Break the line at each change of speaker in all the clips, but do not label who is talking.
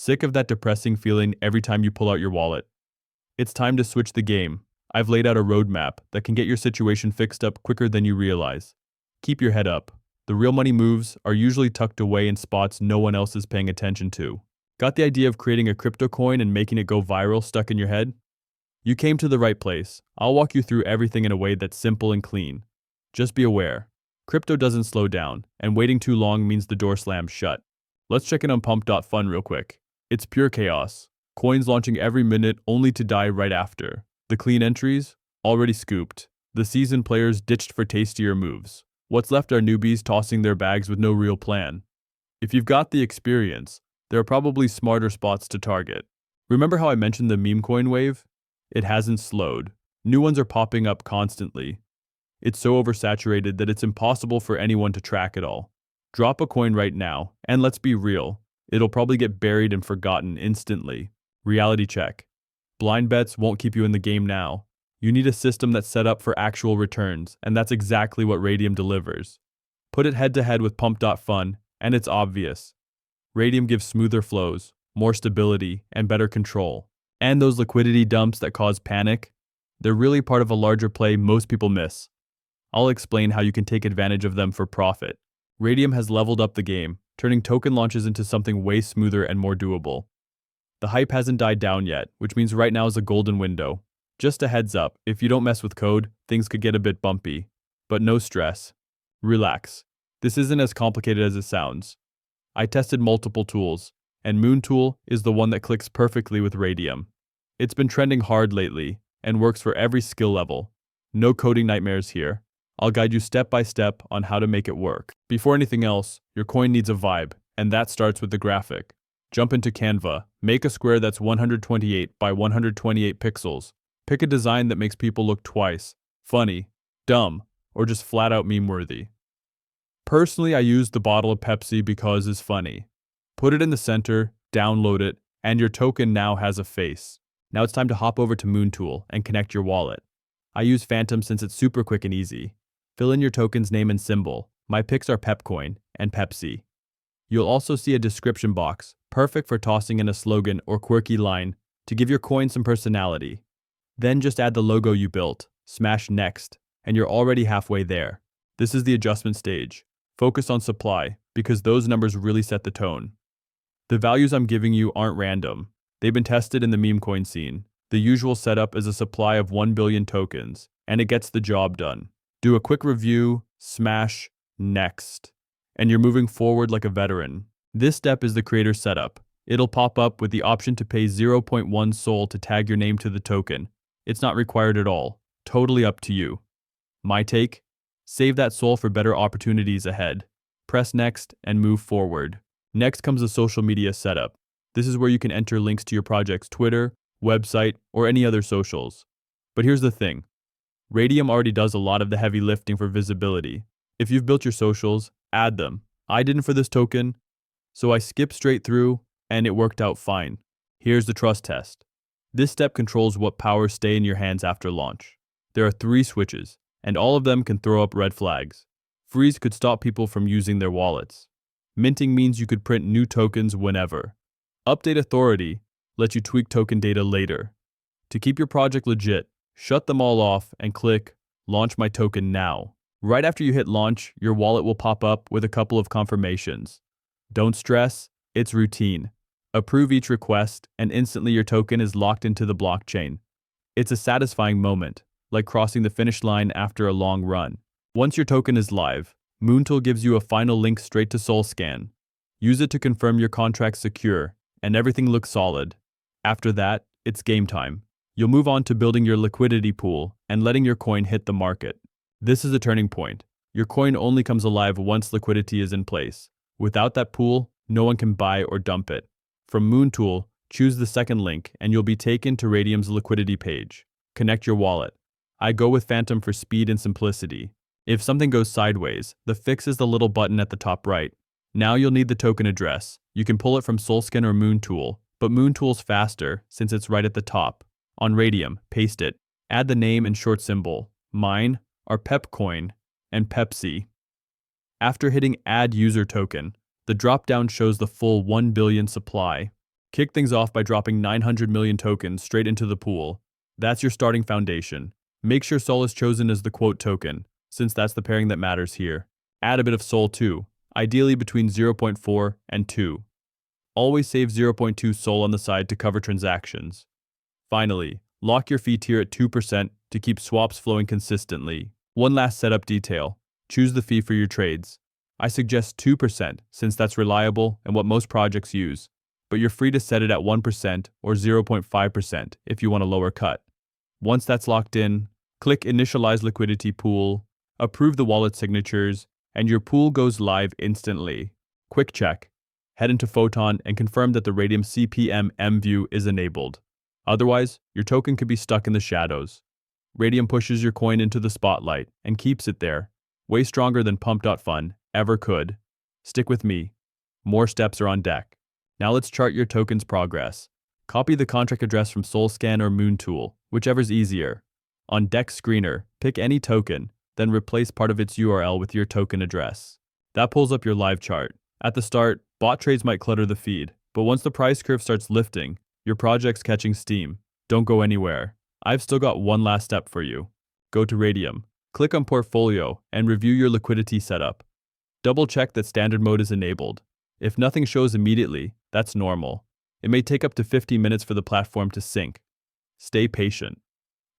Sick of that depressing feeling every time you pull out your wallet? It's time to switch the game. I've laid out a roadmap that can get your situation fixed up quicker than you realize. Keep your head up. The real money moves are usually tucked away in spots no one else is paying attention to. Got the idea of creating a crypto coin and making it go viral stuck in your head? You came to the right place. I'll walk you through everything in a way that's simple and clean. Just be aware. Crypto doesn't slow down, and waiting too long means the door slams shut. Let's check in on pump.fun real quick. It's pure chaos. Coins launching every minute only to die right after. The clean entries? Already scooped. The seasoned players ditched for tastier moves. What's left are newbies tossing their bags with no real plan. If you've got the experience, there are probably smarter spots to target. Remember how I mentioned the meme coin wave? It hasn't slowed. New ones are popping up constantly. It's so oversaturated that it's impossible for anyone to track it all. Drop a coin right now, and let's be real, it'll probably get buried and forgotten instantly. Reality check. Blind bets won't keep you in the game now. You need a system that's set up for actual returns, and that's exactly what Radium delivers. Put it head-to-head with Pump.Fun, and it's obvious. Radium gives smoother flows, more stability, and better control. And those liquidity dumps that cause panic? They're really part of a larger play most people miss. I'll explain how you can take advantage of them for profit. Radium has leveled up the game, turning token launches into something way smoother and more doable. The hype hasn't died down yet, which means right now is a golden window. Just a heads up, if you don't mess with code, things could get a bit bumpy. But no stress. Relax. This isn't as complicated as it sounds. I tested multiple tools, and Moontool is the one that clicks perfectly with Radium. It's been trending hard lately, and works for every skill level. No coding nightmares here. I'll guide you step by step on how to make it work. Before anything else, your coin needs a vibe, and that starts with the graphic. Jump into Canva, make a square that's 128 by 128 pixels. Pick a design that makes people look twice, funny, dumb, or just flat out meme-worthy. Personally, I use the bottle of Pepsi because it's funny. Put it in the center, download it, and your token now has a face. Now it's time to hop over to Moontool and connect your wallet. I use Phantom since it's super quick and easy. Fill in your token's name and symbol. My picks are Pepcoin and PEPSI. You'll also see a description box, perfect for tossing in a slogan or quirky line to give your coin some personality. Then just add the logo you built, smash next, and you're already halfway there. This is the adjustment stage. Focus on supply, because those numbers really set the tone. The values I'm giving you aren't random. They've been tested in the meme coin scene. The usual setup is a supply of 1 billion tokens, and it gets the job done. Do a quick review, smash, next, and you're moving forward like a veteran. This step is the creator setup. It'll pop up with the option to pay 0.1 Sol to tag your name to the token. It's not required at all. Totally up to you. My take? Save that Sol for better opportunities ahead. Press next and move forward. Next comes the social media setup. This is where you can enter links to your project's Twitter, website, or any other socials. But here's the thing. Radium already does a lot of the heavy lifting for visibility. If you've built your socials, add them. I didn't for this token, so I skipped straight through, and it worked out fine. Here's the trust test. This step controls what powers stay in your hands after launch. There are 3 switches, and all of them can throw up red flags. Freeze could stop people from using their wallets. Minting means you could print new tokens whenever. Update authority lets you tweak token data later. To keep your project legit, shut them all off and click Launch My Token Now. Right after you hit launch, your wallet will pop up with a couple of confirmations. Don't stress, it's routine. Approve each request, and instantly your token is locked into the blockchain. It's a satisfying moment, like crossing the finish line after a long run. Once your token is live, Moontool gives you a final link straight to SolScan. Use it to confirm your contract's secure, and everything looks solid. After that, it's game time. You'll move on to building your liquidity pool and letting your coin hit the market. This is a turning point. Your coin only comes alive once liquidity is in place. Without that pool, no one can buy or dump it. From Moontool, choose the second link and you'll be taken to Radium's liquidity page. Connect your wallet. I go with Phantom for speed and simplicity. If something goes sideways, the fix is the little button at the top right. Now you'll need the token address. You can pull it from SolScan or Moontool, but Moontool's faster since it's right at the top. On Radium, paste it. Add the name and short symbol. Mine are Pepcoin and PEPSI. After hitting Add User Token, the drop-down shows the full 1 billion supply. Kick things off by dropping 900 million tokens straight into the pool. That's your starting foundation. Make sure Sol is chosen as the quote token, since that's the pairing that matters here. Add a bit of Sol too, ideally between 0.4 and 2. Always save 0.2 Sol on the side to cover transactions. Finally, lock your fee tier at 2% to keep swaps flowing consistently. One last setup detail. Choose the fee for your trades. I suggest 2% since that's reliable and what most projects use, but you're free to set it at 1% or 0.5% if you want a lower cut. Once that's locked in, click Initialize Liquidity Pool, approve the wallet signatures, and your pool goes live instantly. Quick check. Head into Photon and confirm that the Radium CPM view is enabled. Otherwise, your token could be stuck in the shadows. Radium pushes your coin into the spotlight and keeps it there, way stronger than Pump.Fun ever could. Stick with me. More steps are on deck. Now let's chart your token's progress. Copy the contract address from SolScan or MoonTool, whichever's easier. On Deck Screener, pick any token, then replace part of its URL with your token address. That pulls up your live chart. At the start, bot trades might clutter the feed, but once the price curve starts lifting, your project's catching steam. Don't go anywhere. I've still got one last step for you. Go to Radium, click on Portfolio, and review your liquidity setup. Double check that standard mode is enabled. If nothing shows immediately, that's normal. It may take up to 50 minutes for the platform to sync. Stay patient.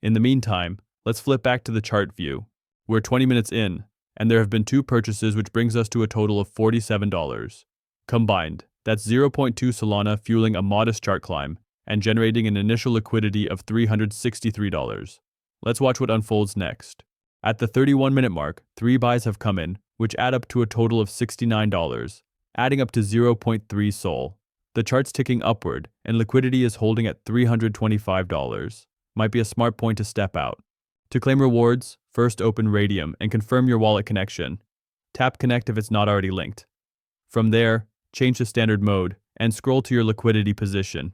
In the meantime, let's flip back to the chart view. We're 20 minutes in, and there have been 2 purchases, which brings us to a total of $47. Combined, that's 0.2 Solana fueling a modest chart climb and generating an initial liquidity of $363. Let's watch what unfolds next. At the 31-minute mark, 3 buys have come in, which add up to a total of $69, adding up to 0.3 Sol. The chart's ticking upward, and liquidity is holding at $325. Might be a smart point to step out. To claim rewards, first open Radium and confirm your wallet connection. Tap Connect if it's not already linked. From there, change to standard mode and scroll to your liquidity position.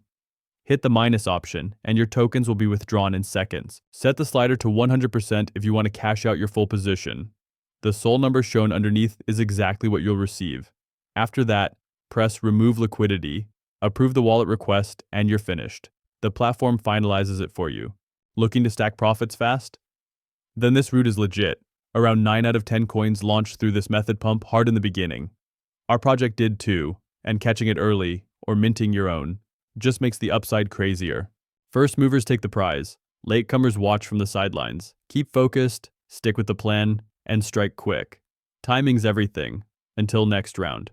Hit the minus option, and your tokens will be withdrawn in seconds. Set the slider to 100% if you want to cash out your full position. The Sol number shown underneath is exactly what you'll receive. After that, press Remove Liquidity, approve the wallet request, and you're finished. The platform finalizes it for you. Looking to stack profits fast? Then this route is legit. Around 9 out of 10 coins launched through this method pump hard in the beginning. Our project did too, and catching it early, or minting your own, just makes the upside crazier. First movers take the prize. Latecomers watch from the sidelines. Keep focused, stick with the plan, and strike quick. Timing's everything. Until next round.